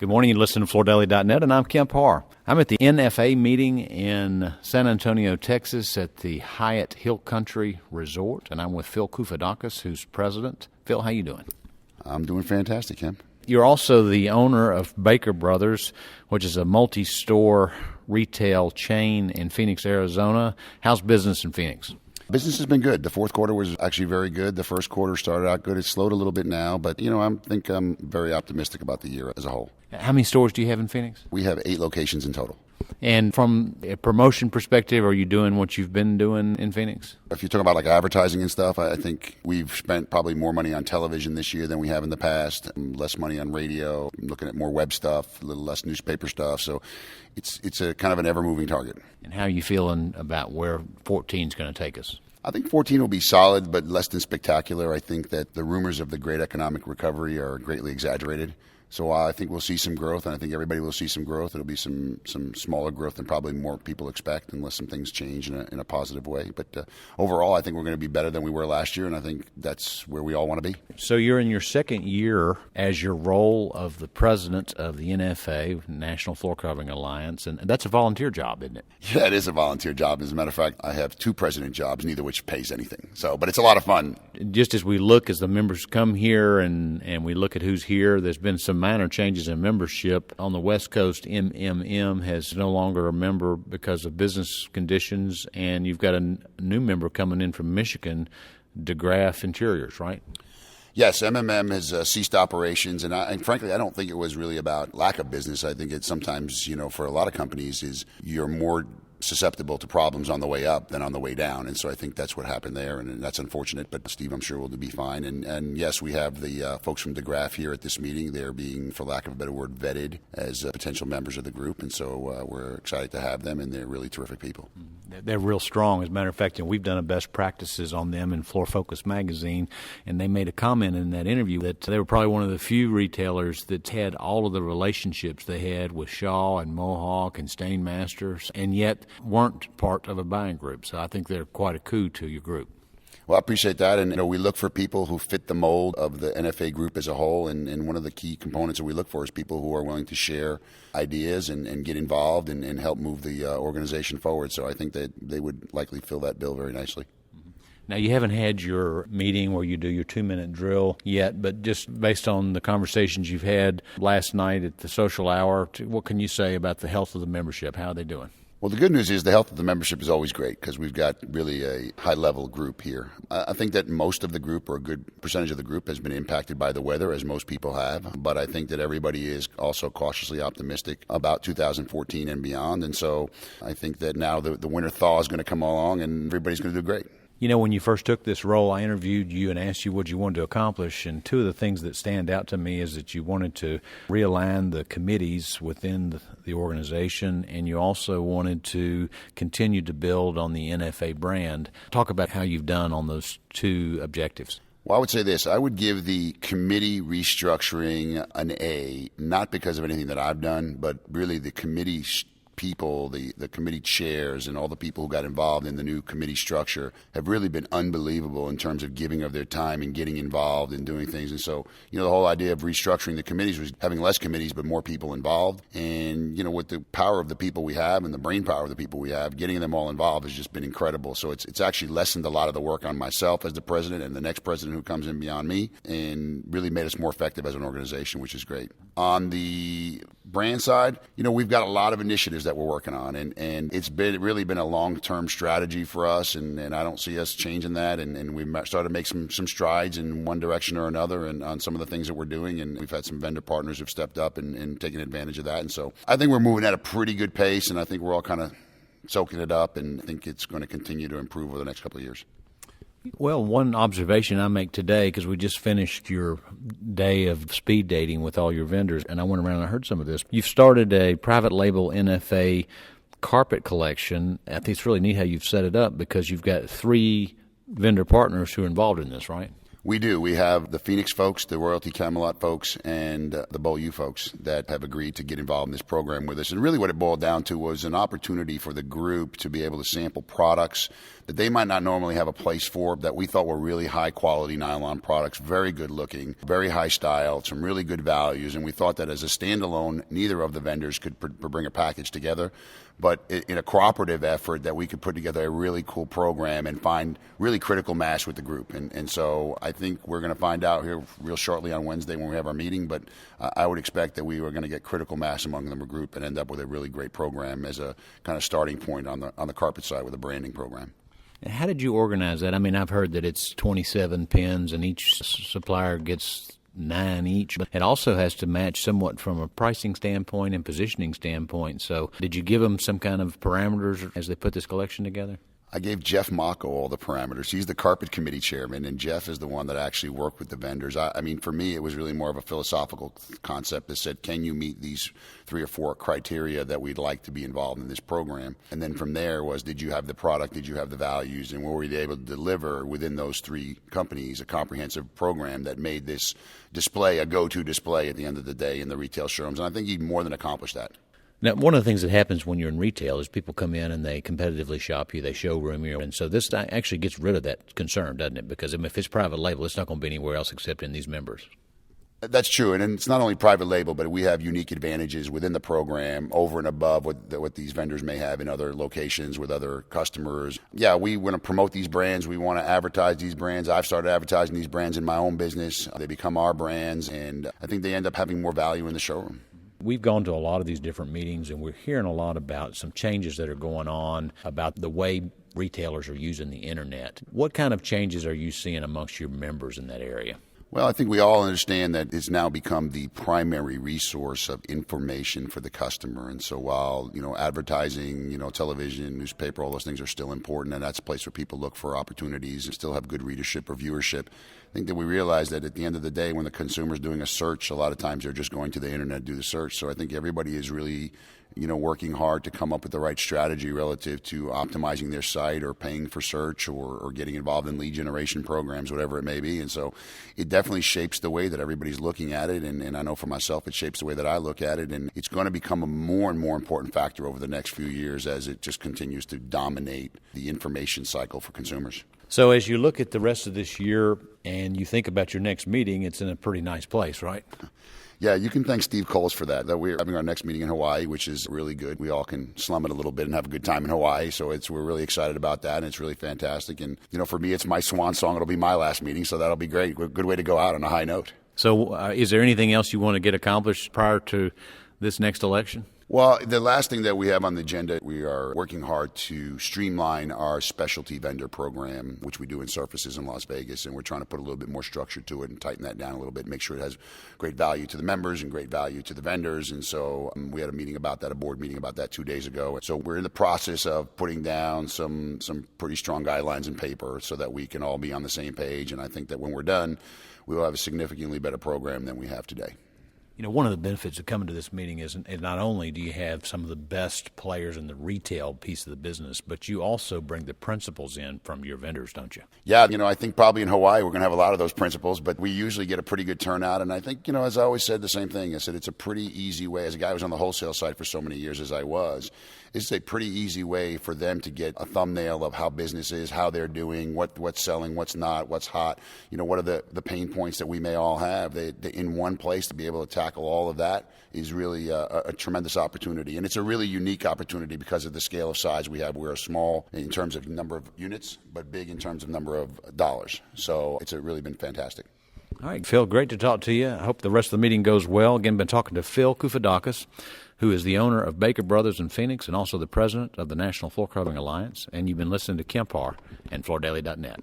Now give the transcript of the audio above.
Good morning. You listen to FloorDaily.net, and I'm Kemp Harr. I'm at the NFA meeting in San Antonio, Texas, at the Hyatt Hill Country Resort, and I'm with Phil Koufidakis, who's president. Phil, how you doing? I'm doing fantastic, Kemp. You're also the owner of Baker Brothers, which is a multi-store retail chain in Phoenix, Arizona. How's business in Phoenix? Business has been good. The fourth quarter was actually very good. The first quarter started out good. It's slowed a little bit now, but I think I'm very optimistic about the year as a whole. How many stores do you have in Phoenix? We have 8 locations in total. And from a promotion perspective, are you doing what you've been doing in Phoenix? If you're talking about like advertising and stuff, I think we've spent probably more money on television this year than we have in the past, less money on radio, looking at more web stuff, a little less newspaper stuff. So it's a kind of an ever-moving target. And how are you feeling about where 14 is going to take us? I think 14 will be solid, but less than spectacular. I think that the rumors of the great economic recovery are greatly exaggerated. So I think we'll see some growth, and I think everybody will see some growth. It'll be some smaller growth than probably more people expect, unless some things change in a positive way. But overall, I think we're going to be better than we were last year, and I think that's where we all want to be. So you're in your second year as your role of the president of the NFA, National Floorcovering Alliance, and that's a volunteer job, isn't it? Yeah, it is a volunteer job. As a matter of fact, I have 2 president jobs, neither of which pays anything. But it's a lot of fun. Just as we look, as the members come here and we look at who's here, there's been some minor changes in membership. On the West Coast, MMM has no longer a member because of business conditions, and you've got a new member coming in from Michigan, DeGraff Interiors, right? Yes, MMM has ceased operations, and frankly, I don't think it was really about lack of business. I think it's sometimes, for a lot of companies, is you're more susceptible to problems on the way up than on the way down, and so I think that's what happened there, and that's unfortunate, but Steve, I'm sure, will be fine. And yes, we have the folks from DeGraff here at this meeting. They're being, for lack of a better word, vetted as potential members of the group, and so we're excited to have them, and they're really terrific people. They're real strong. As a matter of fact, we've done a best practices on them in Floor Focus magazine, and they made a comment in that interview that they were probably one of the few retailers that had all of the relationships they had with Shaw and Mohawk and Stainmasters, and yet weren't part of a buying group. So I think they're quite a coup to your group. Well, I appreciate that, and we look for people who fit the mold of the NFA group as a whole, and one of the key components that we look for is people who are willing to share ideas and get involved and help move the organization forward. So I think that they would likely fill that bill very nicely. Now, you haven't had your meeting where you do your 2-minute drill yet, but just based on the conversations you've had last night at the social hour, what can you say about the health of the membership? How are they doing? Well, the good news is the health of the membership is always great because we've got really a high-level group here. I think that most of the group, or a good percentage of the group, has been impacted by the weather, as most people have. But I think that everybody is also cautiously optimistic about 2014 and beyond. And so I think that now the winter thaw is going to come along and everybody's going to do great. When you first took this role, I interviewed you and asked you what you wanted to accomplish, and 2 of the things that stand out to me is that you wanted to realign the committees within the organization, and you also wanted to continue to build on the NFA brand. Talk about how you've done on those 2 objectives. Well, I would say this. I would give the committee restructuring an A, not because of anything that I've done, but really the committee people, the committee chairs, and all the people who got involved in the new committee structure have really been unbelievable in terms of giving of their time and getting involved and doing things. And so, the whole idea of restructuring the committees was having less committees but more people involved. And, with the power of the people we have and the brain power of the people we have, getting them all involved has just been incredible. So it's actually lessened a lot of the work on myself as the president and the next president who comes in beyond me, and really made us more effective as an organization, which is great. On the brand side, we've got a lot of initiatives that we're working on, and it's really been a long-term strategy for us, and I don't see us changing that, and we've started to make some strides in one direction or another and on some of the things that we're doing, and we've had some vendor partners who've stepped up and taken advantage of that, and so I think we're moving at a pretty good pace, and I think we're all kind of soaking it up, and I think it's going to continue to improve over the next couple of years. Well, one observation I make today, because we just finished your day of speed dating with all your vendors, and I went around and I heard some of this. You've started a private label NFA carpet collection. I think it's really neat how you've set it up because you've got 3 vendor partners who are involved in this, right? We do. We have the Phoenix folks, the Royalty Camelot folks, and the Beaulieu folks that have agreed to get involved in this program with us. And really what it boiled down to was an opportunity for the group to be able to sample products that they might not normally have a place for, that we thought were really high-quality nylon products, very good-looking, very high style, some really good values. And we thought that as a standalone, neither of the vendors could bring a package together. But in a cooperative effort that we could put together a really cool program and find really critical mass with the group. And so I think we're going to find out here real shortly on Wednesday when we have our meeting, but I would expect that we were going to get critical mass among them, a group, and end up with a really great program as a kind of starting point on the carpet side with a branding program. And how did you organize that? I mean, I've heard that it's 27 pins and each supplier gets 9 each, but it also has to match somewhat from a pricing standpoint and positioning standpoint. So did you give them some kind of parameters as they put this collection together? I gave Jeff Mocco all the parameters. He's the carpet committee chairman, and Jeff is the one that actually worked with the vendors. I mean, for me, it was really more of a philosophical concept that said, can you meet these 3 or 4 criteria that we'd like to be involved in this program? And then from there was, did you have the product, did you have the values, and were we able to deliver within those 3 companies a comprehensive program that made this display a go-to display at the end of the day in the retail showrooms? And I think he more than accomplished that. Now, one of the things that happens when you're in retail is people come in and they competitively shop you, they showroom you, and so this actually gets rid of that concern, doesn't it? Because if it's private label, it's not going to be anywhere else except in these members. That's true, and it's not only private label, but we have unique advantages within the program over and above what these vendors may have in other locations with other customers. Yeah, we want to promote these brands. We want to advertise these brands. I've started advertising these brands in my own business. They become our brands, and I think they end up having more value in the showroom. We've gone to a lot of these different meetings, and we're hearing a lot about some changes that are going on about the way retailers are using the internet. What kind of changes are you seeing amongst your members in that area? Well, I think we all understand that it's now become the primary resource of information for the customer. And so while, advertising, television, newspaper, all those things are still important, and that's a place where people look for opportunities and still have good readership or viewership, I think that we realize that at the end of the day, when the consumer is doing a search, a lot of times they're just going to the internet to do the search. So I think everybody is really working hard to come up with the right strategy relative to optimizing their site or paying for search or getting involved in lead generation programs, whatever it may be. And so it definitely shapes the way that everybody's looking at it. And I know for myself, it shapes the way that I look at it. And it's going to become a more and more important factor over the next few years as it just continues to dominate the information cycle for consumers. So as you look at the rest of this year and you think about your next meeting, it's in a pretty nice place, right? Yeah, you can thank Steve Coles for that. We're having our next meeting in Hawaii, which is really good. We all can slum it a little bit and have a good time in Hawaii. So we're really excited about that, and it's really fantastic. And, for me, it's my swan song. It'll be my last meeting, so that'll be great. A good way to go out on a high note. So is there anything else you want to get accomplished prior to this next election? Well, the last thing that we have on the agenda, we are working hard to streamline our specialty vendor program, which we do in surfaces in Las Vegas, and we're trying to put a little bit more structure to it and tighten that down a little bit, make sure it has great value to the members and great value to the vendors. And so we had a board meeting about that 2 days ago. So we're in the process of putting down some pretty strong guidelines in paper so that we can all be on the same page. And I think that when we're done, we will have a significantly better program than we have today. One of the benefits of coming to this meeting is not only do you have some of the best players in the retail piece of the business, but you also bring the principals in from your vendors, don't you? Yeah, I think probably in Hawaii we're going to have a lot of those principals, but we usually get a pretty good turnout. And I think, as I always said the same thing, I said it's a pretty easy way. As a guy who was on the wholesale side for so many years as I was, it's a pretty easy way for them to get a thumbnail of how business is, how they're doing, what's selling, what's not, what's hot, what are the pain points that we may all have. They in one place to be able to tackle all of that is really a tremendous opportunity. And it's a really unique opportunity because of the scale of size we have. We're small in terms of number of units, but big in terms of number of dollars. So it's really been fantastic. All right, Phil, great to talk to you. I hope the rest of the meeting goes well. Again, been talking to Phil Koufidakis, who is the owner of Baker Brothers in Phoenix and also the president of the National Floorcovering Alliance. And you've been listening to Kempar and FloorDaily.net.